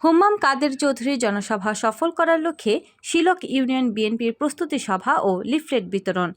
হুম্মাম কাদের চৌধুরী জনসভা সফল করার লক্ষ্যে শিলক ইউনিয়ন বিএনপির প্রস্তুতি সভা ও লিফলেট বিতরণ।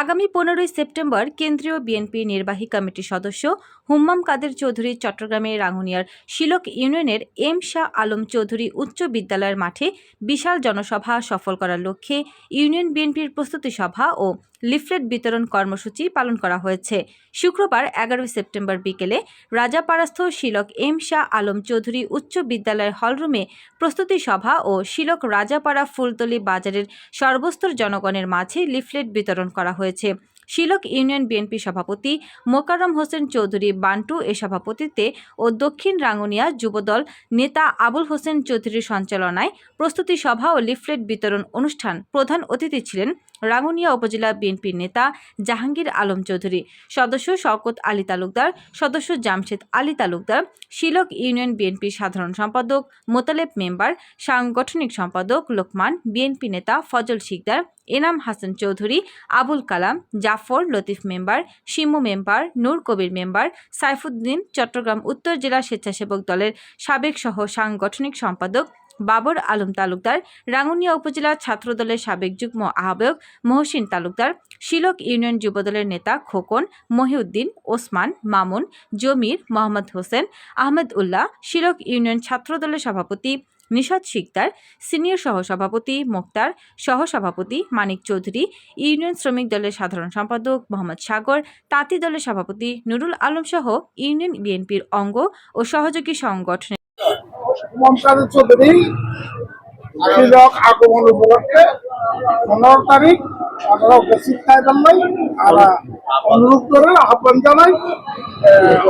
আগামী 15 সেপ্টেম্বর কেন্দ্রীয় বিএনপি নির্বাহী কমিটির সদস্য হুম্মাম কাদের চৌধুরী চট্টগ্রামের রাঙ্গুনিয়ার শিলক ইউনিয়নের এম শাহ আলম চৌধুরী উচ্চ বিদ্যালয়ের মাঠে বিশাল জনসভা সফল করার লক্ষ্যে ইউনিয়ন বিএনপির প্রস্তুতি সভা ও লিফলেট বিতরণ কর্মসূচি পালন করা হয়েছে। শুক্রবার 11 সেপ্টেম্বর বিকেলে রাজাপাড়াস্থ শিলক এম শাহ আলম চৌধুরী উচ্চ বিদ্যালয়ের হলরুমে প্রস্তুতি সভা ও শিলক রাজাপাড়া ফুলতলি বাজারের সর্বস্তর জনগণের মাঝে লিফলেট বিতরণ করা হয়েছে। শিলক ইউনিয়ন বিএনপি সভাপতি মোকাররম হোসেন চৌধুরী বান্টু এ সভাপতিত্বে ও দক্ষিণ রাঙ্গুনিয়া যুবদল নেতা আবুল হোসেন চৌধুরীর সঞ্চালনায় প্রস্তুতি সভা ও লিফলেট বিতরণ অনুষ্ঠান প্রধান অতিথি ছিলেন রাঙ্গুনিয়া উপজেলা বিএনপির নেতা জাহাঙ্গীর আলম চৌধুরী, সদস্য শওকত আলী তালুকদার, সদস্য জামশেদ আলী তালুকদার, শিলক ইউনিয়ন বিএনপির সাধারণ সম্পাদক মোতালেব মেম্বার, সাংগঠনিক সম্পাদক লোকমান, বিএনপি নেতা ফজল শিকদার, এনাম হাসান চৌধুরী, আবুল কালাম, জাফর লতিফ মেম্বার, শিমু মেম্বার, নূর কবির মেম্বার, সাইফুদ্দিন, চট্টগ্রাম উত্তর জেলা স্বেচ্ছাসেবক দলের সাবেক সহ সাংগঠনিক সম্পাদক বাবর আলম তালুকদার, রাঙ্গুনিয়া উপজেলা ছাত্রদলের সাবেক যুগ্ম আহ্বায়ক মহসিন তালুকদার, শিলক ইউনিয়ন যুবদলের নেতা খোকন, মহিউদ্দিন, ওসমান, মামুন, জমির, মোহাম্মদ হোসেন, আহমেদ উল্লাহ, শিলক ইউনিয়ন ছাত্রদলের সভাপতি নিশাদ শিকদার, সিনিয়র সহসভাপতি মোক্তার, সহসভাপতি মানিক চৌধুরী, ইউনিয়ন শ্রমিক দলের সাধারণ সম্পাদক মোহাম্মদ সাগর, তাঁতি দলের সভাপতি নুরুল আলম সহ ইউনিয়ন বিএনপির অঙ্গ ও সহযোগী সংগঠনের মমতাজ চৌধুরী শিলক আগমন উপলক্ষে 15 তারিখ আপনারা উপস্থিত থাকবেন নাই আমরা অনুরোধ করে আহ্বান জানাই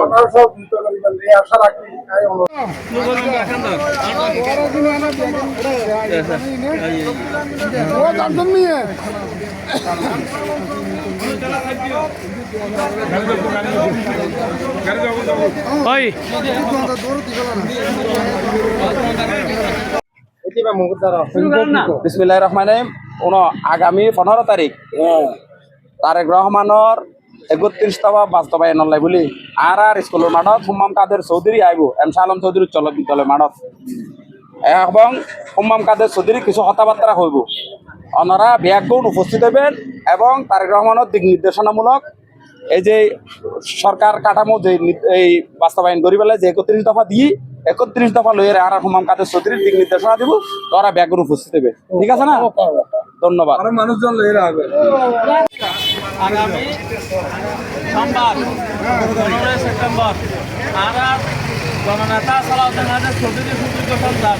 আপনারা সব এই আশা রাখি। বিসমিল্লাহির রহমানির রহিম। আগামী 15 তারিখ তারেক রহমানের 31 দফা বাস্তবায়ন লাই বলি আর স্কুলের মাঠত হুম্মাম কাদের চৌধুরী আইব এম শাহ আলম চৌধুরী উচ্চ বিদ্যালয় মাঠত এবং হুম্মাম কাদের চৌধুরী কিছু কথাবার্তা হইব। ওনারা ব্যাকগ্রাউন্ড উপস্থিত হইবেন এবং তারেক রহমানের দিক নির্দেশনামূলক এই যে সরকার কাঠামো যে এই বাস্তবায়ন করি পেলে যে 31 দফা দিয়ে 31 দফা লইয়ে আর হুম্মাম কাদের চৌধুরীর দিক নির্দেশনা দিব, তারা ব্যাকগ্রাউন্ড উপস্থিত হবে। ঠিক আছে না? ধন্যবাদ। মানুষজন লইয়ে হবে আগামী সোমবার 15 সেপ্টেম্বর আর জননেতা সালাউদ্দিন হাসান চৌধুরী সুযোগ্য সন্তান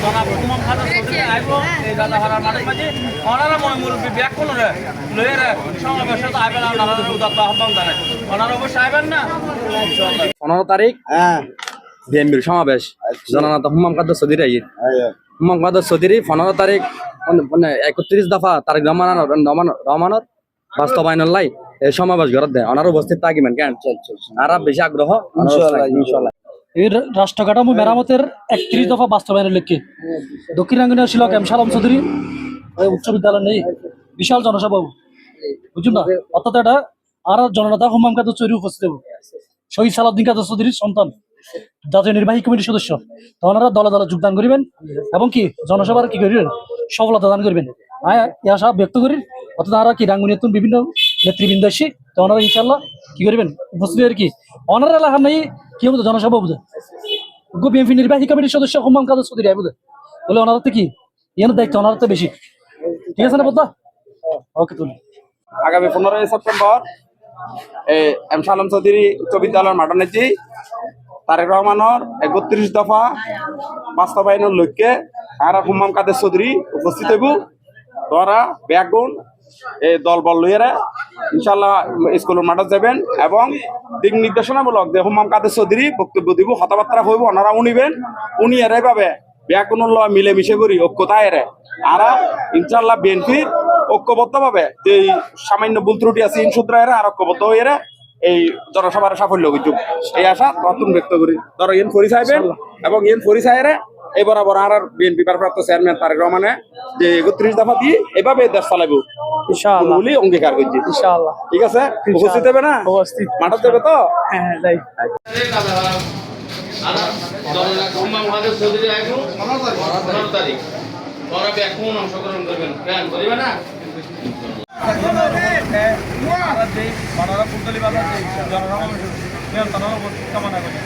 জনাব হুম্মাম কাদের চৌধুরী আইব এই দাদাহারার মাঠের মাঝে ওনারা মই মুরব্বী ব্যাগ কোনো লইয়ে সমাবেশে আইবেন, আপনারা উদাত্ত আহ্বান জানাই ওনারা অবশ্যই আইবেন না। 15 তারিখ বিএনপির সমাবেশ জননেতা হুম্মাম কাদের চৌধুরী আইয়ে হুম্মাম কাদের চৌধুরী 15 তারিখ 31 দফা তারেক রহমানের বাস্তবায়নের লাই এই সমাবেশ ঘর দেয় ওনারা উপস্থিত থাকিবেন কেন আর বেশি আগ্রহ ইনশাআল্লাহ। এই রাষ্ট্র কাঠামো মেরামতের 31 দফা বাস্তবায়নের লক্ষ্যে দক্ষিণ রাঙ্গুনিয়া শিলক এম শাহ আলম চৌধুরী উচ্চ বিদ্যালয় নেই বিশাল জনসভা বুঝুন না, অর্থাৎ এটা আর জননেতা হুম্মাম কাদের চৌধুরী উপস্থিত হব, শহীদ সালাউদ্দিন কাদের চৌধুরীর সন্তান জাতীয় নির্বাহী কমিটির সদস্য। তো ওনারা দলে দলে যোগদান করিবেন এবং কি জনসভার কি করিবেন সফলতা দান করবেন এই আশা ব্যক্ত করি। অর্থাৎ তারা কি রাঙ্গুনিয়াতুন বিভিন্ন নেতৃবৃন্দ আসি তো ওনারা ইনশাল্লাহ কি করবেন উপস্থিত আর কি ওনারা এলাকার নাই কি বুঝে জনসভা বুঝে বিএনপি নির্বাহী কমিটির সদস্য হুম্মাম কাদের চৌধুরী বুঝে বলে ওনারা তো কি এর দায়িত্ব ওনারা তো বেশি। ঠিক আছে না বোধা? ওকে তুলি আগামী 15 সেপ্টেম্বর এম শাহ আলম চৌধুরী উচ্চ বিদ্যালয়ের মাঠে তারেক রহমানের 31 দফা বাস্তবায়নের লক্ষ্যে আর হুম্মাম কাদের চৌধুরী উপস্থিত হইব, তোরা ব্যাকগ্রাউন্ড এই দল বল লইয়ারা ইনশাল্লাহ স্কুলের মাঠে যাবেন এবং দিক নির্দেশনামূলক যে হুম্মাম কাদের চৌধুরী বক্তব্য দিব, কথাবার্তা হইব, ওনারা উনিবেন, উনি এরাই পাবে ব্যাকগ্রাউন্ড মিলেমিশে করি ঐক্যতা এরে আর ইনশাল্লাহ বিএনপির ঐক্যবদ্ধ ভাবে যে সামান্য ভুল ত্রুটি আছে ইনসুদ্রা এরা আর ঐক্যবদ্ধ হয়ে এই জনসভার সাফল্য কিন্তু এই আশা নতুন ব্যক্ত করি। ধরো ইন পরিচয়বেন এবং ইন পরিচয়েরা এই বরাবর আর বিএনপি ভারপ্রাপ্ত চেয়ারম্যান তারেক রহমানে যে 31 দফা দিয়ে এভাবে দেশ চালাবো ইনশাআল্লাহ বলে অঙ্গীকার করছি ইনশাআল্লাহ। ঠিক আছে? উপস্থিত হবে না? উপস্থিত মাঠে দেবে তো? হ্যাঁ যাই। আর জননেতা হুম্মাম হাজার চৌধুরী আইবো 15 তারিখ তোরা ব্যাকুন অংশগ্রহণ করবেন কেন করিবে না মানরা কুন্তলি বাজার জনসভা কামনা করি